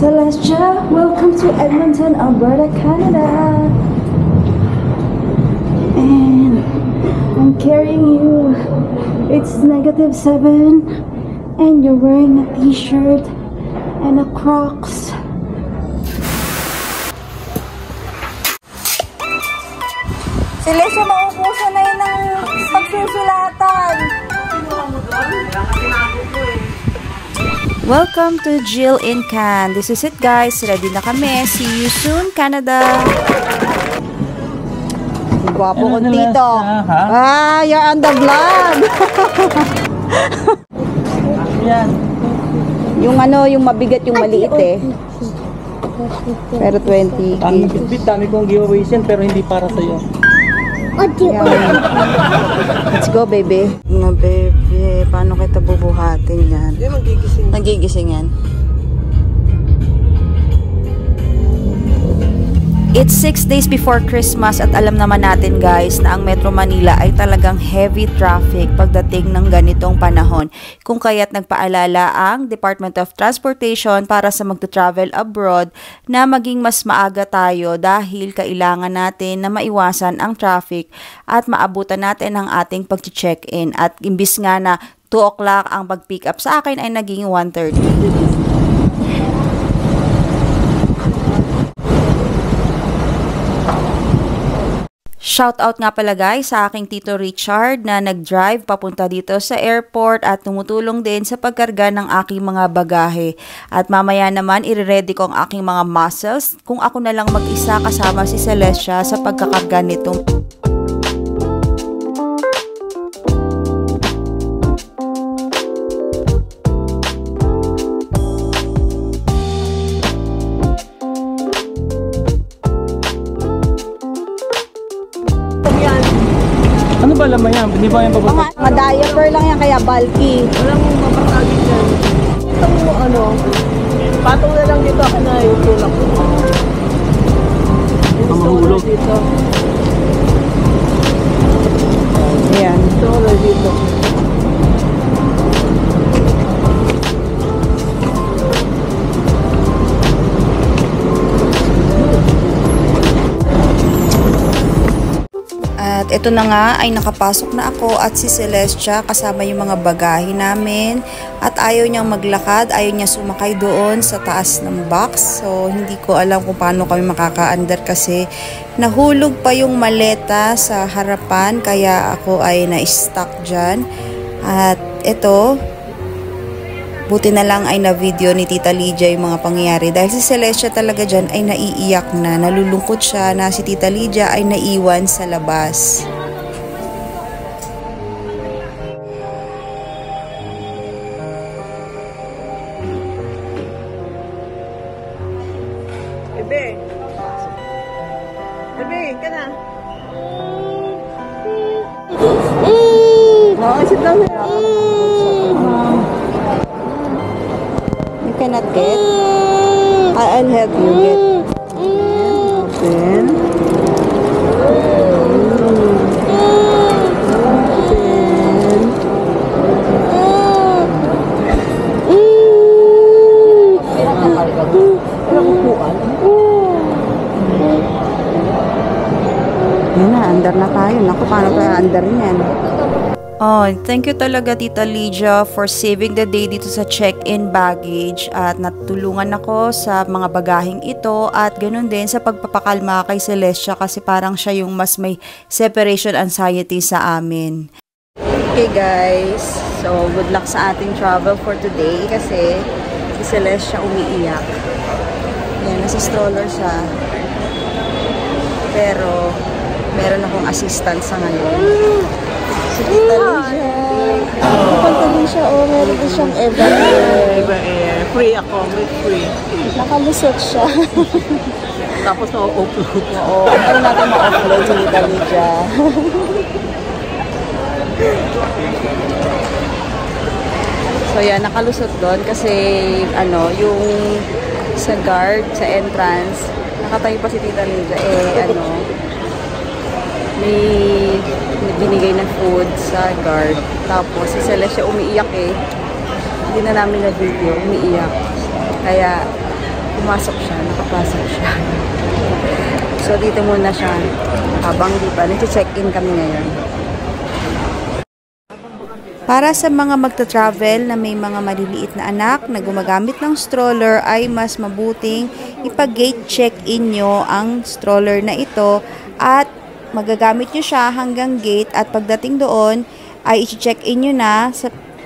Celestia, welcome to Edmonton, Alberta, Canada. And I'm carrying you. It's -7 and you're wearing a t-shirt and a Crocs. Celestia, maubusan na yun ng pagsusulatan. Welcome to Jill in Can. This is it, guys. Ready na kami. See you soon, Canada. Gwapo kong tito. Ah, you're on the vlog. Yung ano, yung mabigat, yung maliit eh. Pero 20. Ang bitbit, dami kong giveaways yan, pero hindi para sa'yo. Let's go, baby. No, baby. Paano kita bubuhatin yan? Nagigising yan. It's 6 days before Christmas at alam naman natin, guys, na ang Metro Manila ay talagang heavy traffic pagdating ng ganitong panahon. Kung kaya't nagpaalala ang Department of Transportation para sa magta-travel abroad na maging mas maaga tayo dahil kailangan natin na maiwasan ang traffic at maabutan natin ang ating pag-check-in. At imbis nga na 2 o'clock ang pag-pick up sa akin ay naging 1:30. Shoutout nga pala, guys, sa aking Tito Richard na nag-drive papunta dito sa airport at tumutulong din sa pagkarga ng aking mga bagahe. At mamaya naman, i-ready ko ang aking mga muscles kung ako na lang mag-isa kasama si Celestia sa pagkakarga nitong. Ano ba laman yan? Hindi ba yan babasag? Mga diaper lang yan, kaya bulky. Walang mapasagin yan. Ito mo ano, patong na lang dito ako na yung tulak ko. Ang mahulog. Dito. Ayan. Ito na dito. At ito na nga ay nakapasok na ako at si Celestia kasama yung mga bagahe namin at ayaw niyang maglakad, ayaw niya sumakay doon sa taas ng box. So hindi ko alam kung paano kami makaka-under kasi nahulog pa yung maleta sa harapan kaya ako ay na-stuck dyan. At ito, buti na lang ay na-video ni Tita Lydia yung mga pangyayari dahil si Celestia talaga dyan ay naiiyak na, nalulungkot siya na si Tita Lydia ay naiwan sa labas. Bebe. Bebe, ka na. Okay, sit down here. You cannot get? I'll help you get. Open. Yan na, under na tayo. Naku, paano tayo under niyan? Oh, thank you talaga, Tita Lydia, for saving the day dito sa check-in baggage at natulungan ako sa mga bagaheng ito at ganun din sa pagpapakalma kay Celestia kasi parang siya yung mas may separation anxiety sa amin. Okay, guys. So, good luck sa ating travel for today kasi si Celestia umiiyak. Yan, nasa stroller siya. Pero, meron akong assistant sa ngayon. Si Tita Lydia. Pupunta din siya, oh, meron din siyang Eva Air. Eva Air. Free ako, with free. Nakalusot siya. Tapos na-upload. Oo, ano natin ma-upload si Tita Lydia. So yan, nakalusot doon kasi ano, yung sa guard, sa entrance, nakatayo pa si Tita Lydia, ano, may binigay ng food sa guard. Tapos si Celestia umiiyak Hindi na namin na video, umiiyak. Kaya pumasok siya, nakapasok siya. So, dito muna siya. Habang di pa, nag-check-in kami ngayon. Para sa mga magta-travel na may mga maliliit na anak na gumagamit ng stroller ay mas mabuting ipag-gate check-in nyo ang stroller na ito at magagamit nyo siya hanggang gate at pagdating doon ay i-check-in nyo na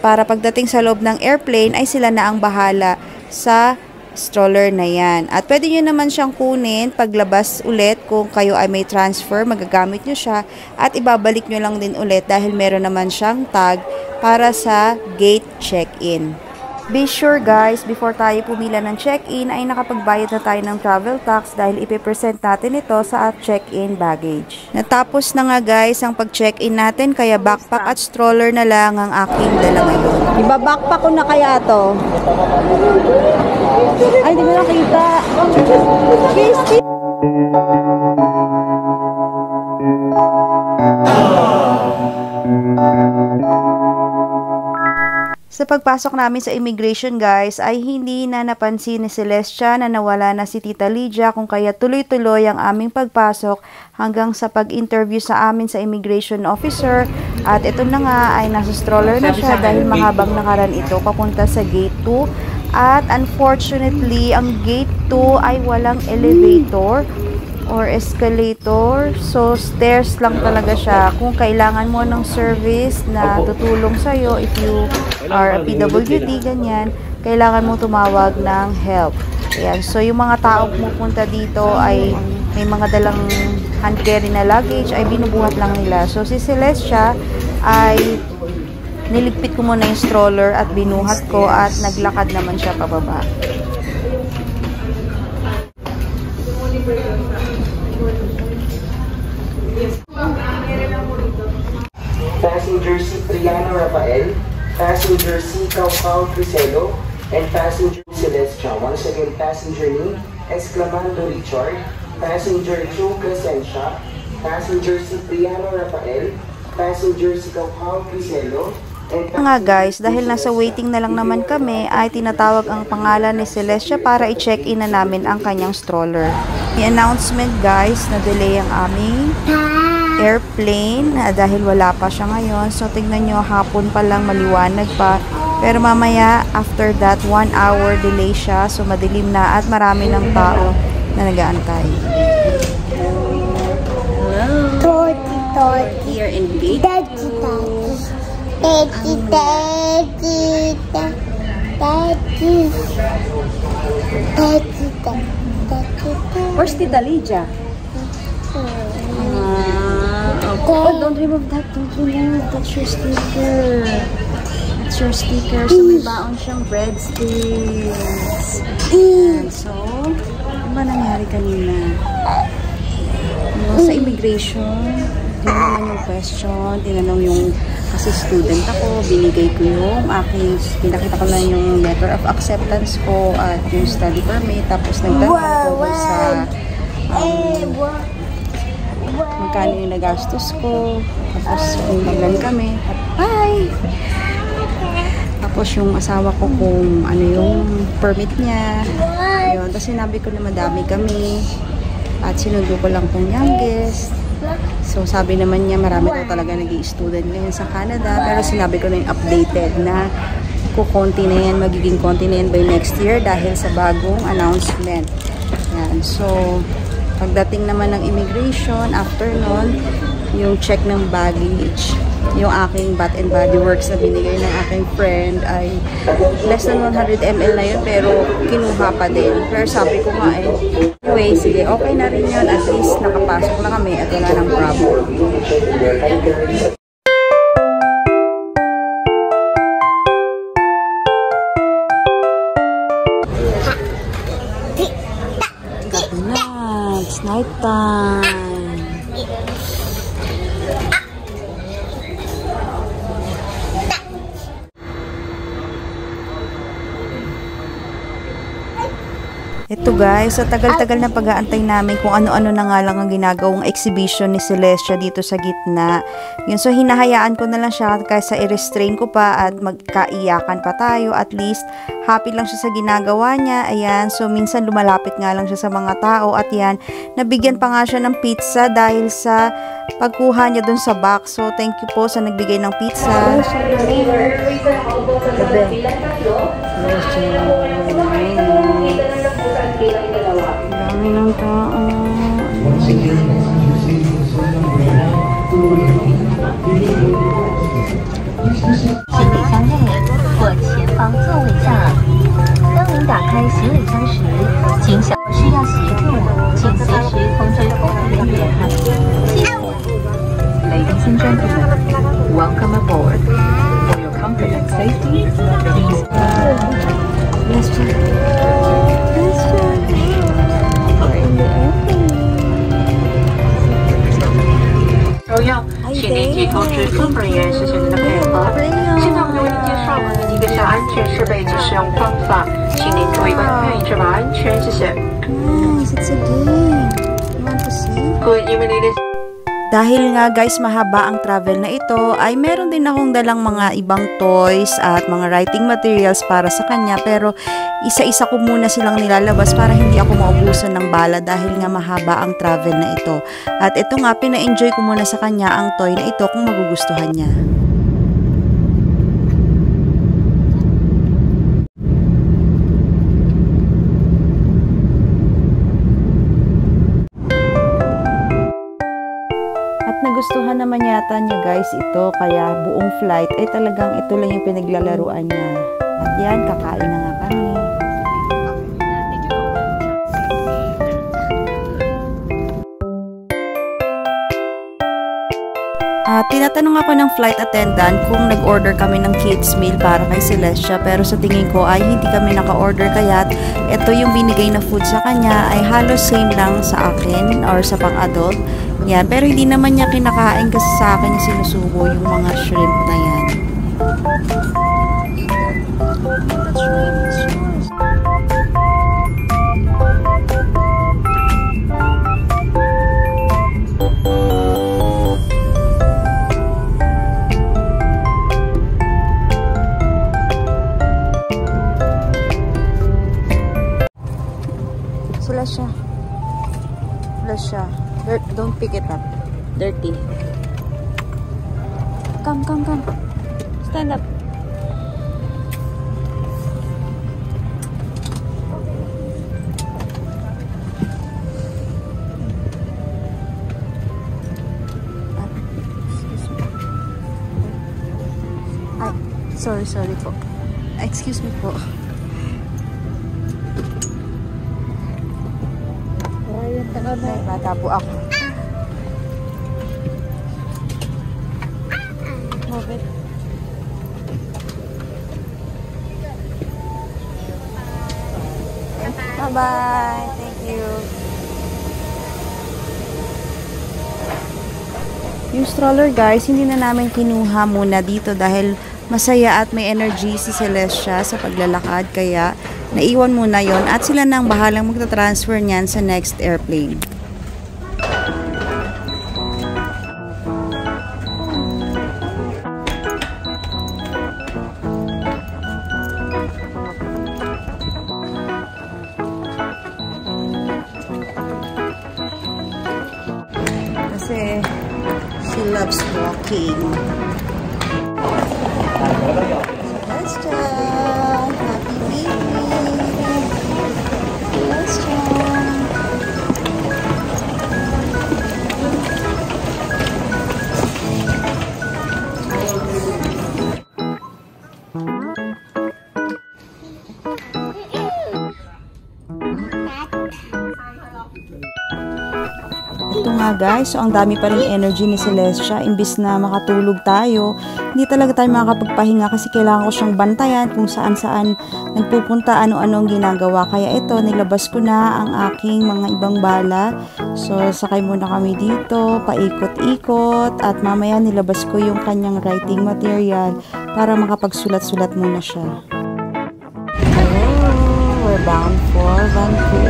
para pagdating sa loob ng airplane ay sila na ang bahala sa stroller na yan. At pwede nyo naman siyang kunin paglabas ulit kung kayo ay may transfer, magagamit nyo siya at ibabalik nyo lang din ulit dahil meron naman siyang tag para sa gate check-in. Be sure guys, before tayo pumila ng check-in ay nakapagbayad na tayo ng travel tax dahil ipipresent natin ito sa check-in baggage. Natapos na nga guys ang pag-check-in natin kaya backpack at stroller na lang ang aking dala ngayon. Iba-backpack ko na kaya to. Ay, di mo nakita. Sa pagpasok namin sa immigration guys ay hindi na napansin ni Celestia na nawala na si Tita Lydia kung kaya tuloy-tuloy ang aming pagpasok hanggang sa pag-interview sa amin sa immigration officer at ito na nga ay nasa stroller na siya dahil mahabang nakaran ito papunta sa gate 2 at unfortunately ang gate 2 ay walang elevator or escalator. So, stairs lang talaga siya. Kung kailangan mo ng service na tutulong sa'yo, if you are a PWD, ganyan, kailangan mo tumawag ng help. Ayan. So, yung mga taong pupunta dito ay may mga dalang hand carry na luggage, ay binubuhat lang nila. So, si Celestia ay niligpit ko muna yung stroller at binuhat ko at naglakad naman siya pababa. Passenger C. Triano Rafael, passenger C. Cao Criselo, and passenger Celestia. Once again, passenger name, Exclamando Richard, passenger Joe Crescencia, passenger C. Triano Rafael, passenger C. Cao Criselo, nga guys, dahil nasa waiting na lang naman kami, ay tinatawag ang pangalan ni Celestia para i-check-in na namin ang kanyang stroller. May announcement guys, na delay ang aming airplane dahil wala pa siya ngayon. So tingnan nyo, hapon pa lang, maliwanag pa. Pero mamaya, after that, 1 hour delay siya. So madilim na at marami ng tao na nag-aantay. Here in gate 2. Where's Tita Lydia? Oh, don't remove that. Don't remove. That's your sticker. That's your sticker. So, may baon siyang breadsticks. And so, ano ba nangyari kanina? Sa immigration, tinanong yung question, tinanong yung, kasi student ako, binigay ko yung aking, pinakita ko lang yung letter of acceptance ko at yung study permit, tapos nagtanong ko sa magkano yung nagastos ko, tapos maglan kami, hi! Tapos yung asawa ko kung ano yung permit niya, yun, tapos sinabi ko na madami kami, at sinundo ko lang tong youngest. So, sabi naman niya, marami na talaga nag-i-student ngayon sa Canada. Pero sinabi ko na yung updated na kukonti na yan, magiging konti na yan by next year dahil sa bagong announcement. Yan. So, pagdating naman ng immigration, after nun, yung check ng baggage, yung aking Bath and Body Works na binigay ng aking friend ay less than 100 ml na yun, pero kinuha pa din. Pero sabi ko nga anyway, sige, okay na rin yun. At least nakapasok na kami at wala nang problem. Gabi na, it's night time. Ito guys, sa tagal-tagal na pag-aantay namin kung ano-ano na nga lang ang ginagawang exhibition ni Celestia dito sa gitna. Yun, so hinahayaan ko na lang siya kaysa i-restrain ko pa at magkaiyakan pa tayo. At least, happy lang siya sa ginagawa niya. Ayan, so minsan lumalapit nga lang siya sa mga tao. At yan, nabigyan pa nga siya ng pizza dahil sa pagkuha niya dun sa box. So, thank you po sa nagbigay ng pizza. Dami ng tao. 行李箱内或前方座位下。当您打开行李箱时，请小需要协助，请随时通知服务人员。谢谢。Ladies and gentlemen, welcome aboard. For your comfort and safety, please. Let's check. We're in the airplane. 荣耀，请您提通知服务人员实现您的配合。现在我们为您介绍我们的一个小安全设备及使用方法，请您注意观看，确保安全，谢谢。Nice, it's a game. You want to see? Good evening, ladies. Dahil nga guys mahaba ang travel na ito, ay meron din akong dalang mga ibang toys at mga writing materials para sa kanya. Pero isa-isa ko muna silang nilalabas para hindi ako maubusan ng bala dahil nga mahaba ang travel na ito. At ito nga, pina-enjoy ko muna sa kanya ang toy na ito kung magugustuhan niya. Nagustuhan naman yata niya guys ito, kaya buong flight ay talagang ito lang yung pinaglalaruan niya. At yan, kakain na nga kami. Tinatanong ako ng flight attendant kung nag-order kami ng kids meal para kay Celestia, pero sa tingin ko ay hindi kami naka-order, kaya ito yung binigay na food sa kanya ay halos same lang sa akin or sa pang-adult. Yan, pero hindi naman niya kinakain kasi sa akin yung sinusubo yung mga shrimp na yan. Celestia. Don't pick it up. Dirty. Come. Stand up. Sorry po. Excuse me po. Ay, bata po ako. Bye-bye. Thank you. Yung stroller guys, hindi na namin kinuha muna dito dahil masaya at may energy si Celestia sa paglalakad, kaya naiwan muna yon at sila nang bahalang magta-transfer niyan sa next airplane. Kasi she loves walking. Celestia, happy baby. Celestia. Ito nga guys, so ang dami pa rin energy ni Celestia. Imbis na makatulog tayo, hindi talaga tayo makakapagpahinga kasi kailangan ko siyang bantayan kung saan-saan nagpupunta, ano-ano ang ginagawa. Kaya ito, nilabas ko na ang aking mga ibang bala. So, sakay muna kami dito, paikot-ikot, at mamaya nilabas ko yung kanyang writing material para makapagsulat-sulat muna siya. Oh, we're bound for Vancouver.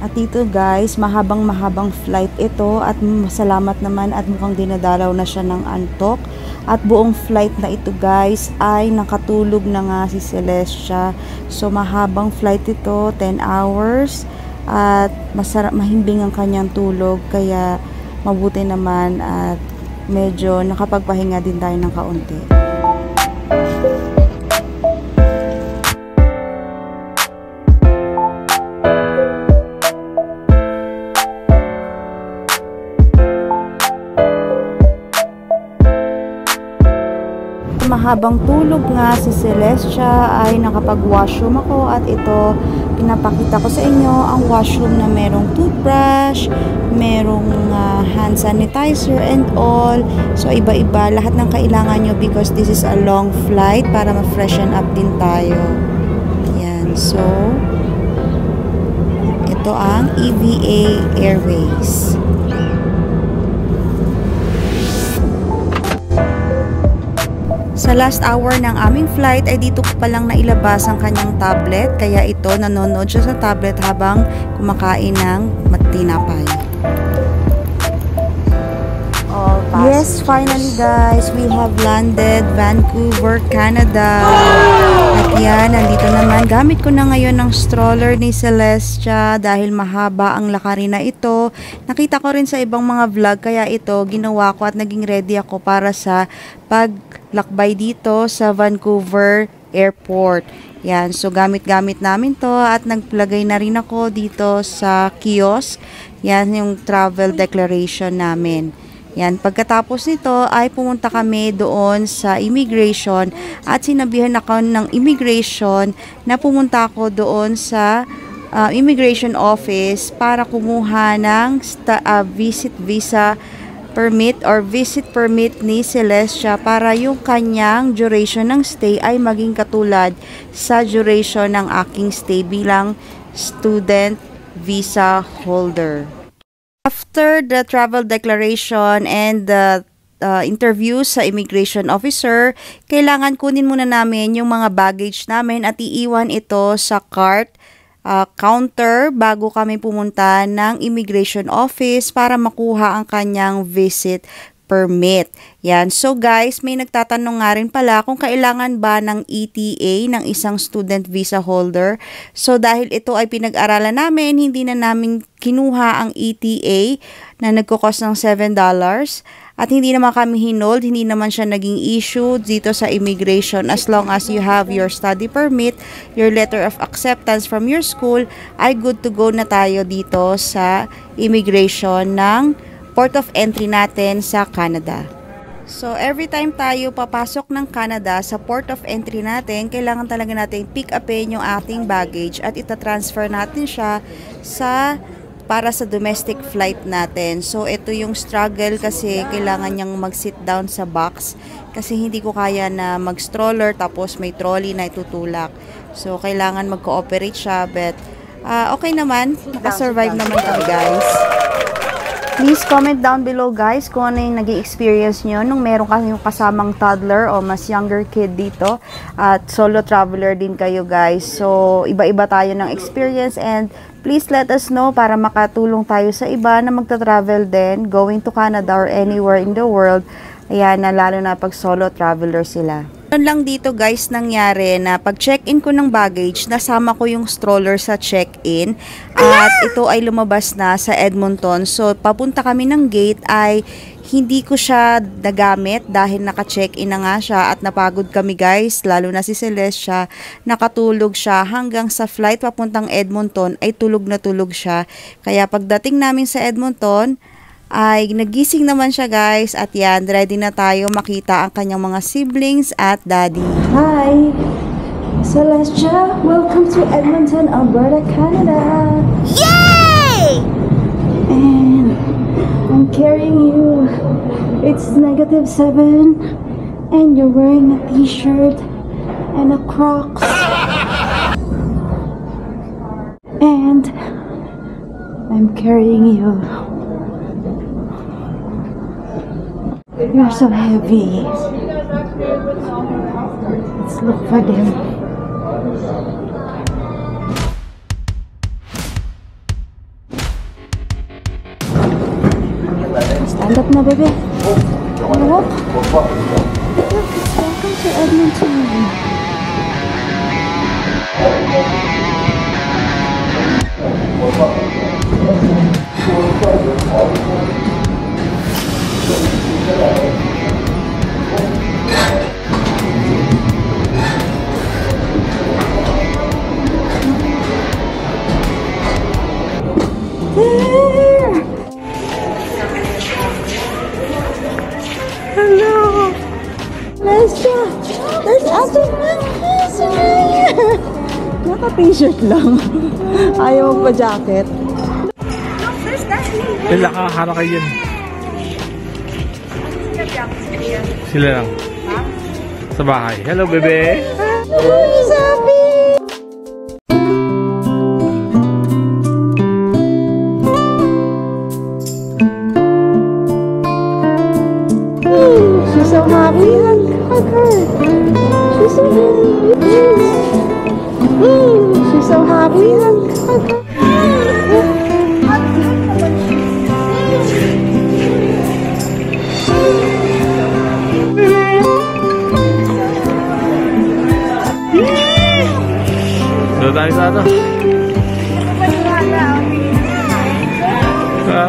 At dito guys, mahabang flight ito at salamat naman at mukhang dinadalaw na siya ng antok. At buong flight na ito guys ay nakatulog na nga si Celestia. So mahabang flight ito, 10 hours at mahimbing ang kanyang tulog kaya mabuti naman at medyo nakapagpahinga din tayo ng kaunti. Mahabang tulog nga si Celestia ay nakapag-washroom ako at ito pinapakita ko sa inyo ang washroom na merong toothbrush, merong hand sanitizer and all. So iba-iba lahat ng kailangan nyo because this is a long flight para ma-freshen up din tayo. Yan. So ito ang EVA Airways. Sa last hour ng aming flight ay dito ko palang nailabas ang kanyang tablet kaya ito nanonood siya sa tablet habang kumakain ng tinapay. Yes, finally guys, we have landed Vancouver, Canada. At yan, nandito naman. Gamit ko na ngayon ng stroller ni Celestia dahil mahaba ang lakarin na ito. Nakita ko rin sa ibang mga vlog kaya ito ginawa ko at naging ready ako para sa paglakbay dito sa Vancouver Airport. Yan, so gamit-gamit namin to at nagplagay na rin ako dito sa kiosk. Yan yung travel declaration namin. Yan, pagkatapos nito ay pumunta kami doon sa immigration at sinabihan ako ng immigration na pumunta ako doon sa immigration office para kumuha ng visit visa permit or visit permit ni Celestia para yung kanyang duration ng stay ay maging katulad sa duration ng aking stay bilang student visa holder. After the travel declaration and the interview sa immigration officer, kailangan kunin muna namin yung mga baggage namin at iiwan ito sa cart counter bago kami pumunta ng immigration office para makuha ang kanyang visit permit. Yan. So guys, may nagtatanong nga rin pala kung kailangan ba ng ETA ng isang student visa holder. So dahil ito ay pinag-aralan namin, hindi na namin kinuha ang ETA na nagkukos ng $7 at hindi naman kami hinold, hindi naman siya naging issue dito sa immigration as long as you have your study permit, your letter of acceptance from your school, ay good to go na tayo dito sa immigration ng port of entry natin sa Canada. So, every time tayo papasok ng Canada sa port of entry natin, kailangan talaga natin pick upin yung ating baggage at itatransfer natin siya para sa domestic flight natin. So, ito yung struggle kasi kailangan niyang mag-sit down sa box kasi hindi ko kaya na mag-stroller tapos may trolley na itutulak. So, kailangan mag-cooperate siya but okay naman. Nakasurvive naman kami guys. Please comment down below guys kung ano yung naging experience nyo nung meron kayong kasamang toddler o mas younger kid dito at solo traveler din kayo guys. So iba-iba tayo ng experience and please let us know para makatulong tayo sa iba na magta-travel din going to Canada or anywhere in the world. Ayan, na lalo na pag solo traveler sila. Doon lang dito guys nangyari na pag check-in ko ng baggage, nasama ko yung stroller sa check-in at ito ay lumabas na sa Edmonton. So papunta kami ng gate ay hindi ko siya nagamit dahil naka-check-in na nga siya at napagod kami guys, lalo na si Celestia. Nakatulog siya hanggang sa flight papuntang Edmonton ay tulog na tulog siya. Kaya pagdating namin sa Edmonton ay nagising naman siya guys at yan, ready na tayo makita ang kanyang mga siblings at daddy. Hi! Celestia, welcome to Edmonton, Alberta, Canada! Yay! And I'm carrying you. It's -7 and you're wearing a t-shirt and a Crocs. And I'm carrying you. You're so heavy. Let's look for them. Harap na, bebe. Walk. Welcome to Edmonton. There! Hello! Lesha! There's Ate Lesha! Naka-t-shirt lang. Ayaw magpa-jacket. Sila kakahara kayo yun. Sila lang. Sa bahay. Hello, bebe! Sabi! She's so happy. Hug her. She's so happy. She's so happy. Hug her. Doon tayo sa ito. Ha?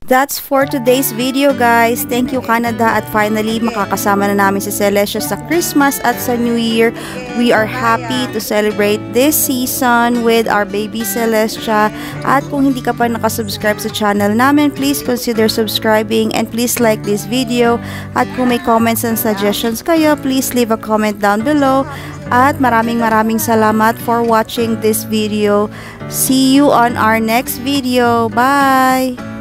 That's for today's video, guys. Thank you, Canada. At finally, makakasama na namin si Celestia sa Christmas at sa New Year. We are happy to celebrate this season with our baby Celestia. At kung hindi ka pa nakasubscribe sa channel namin, please consider subscribing and please like this video. At kung may comments and suggestions kayo, please leave a comment down below. At maraming salamat for watching this video. See you on our next video. Bye!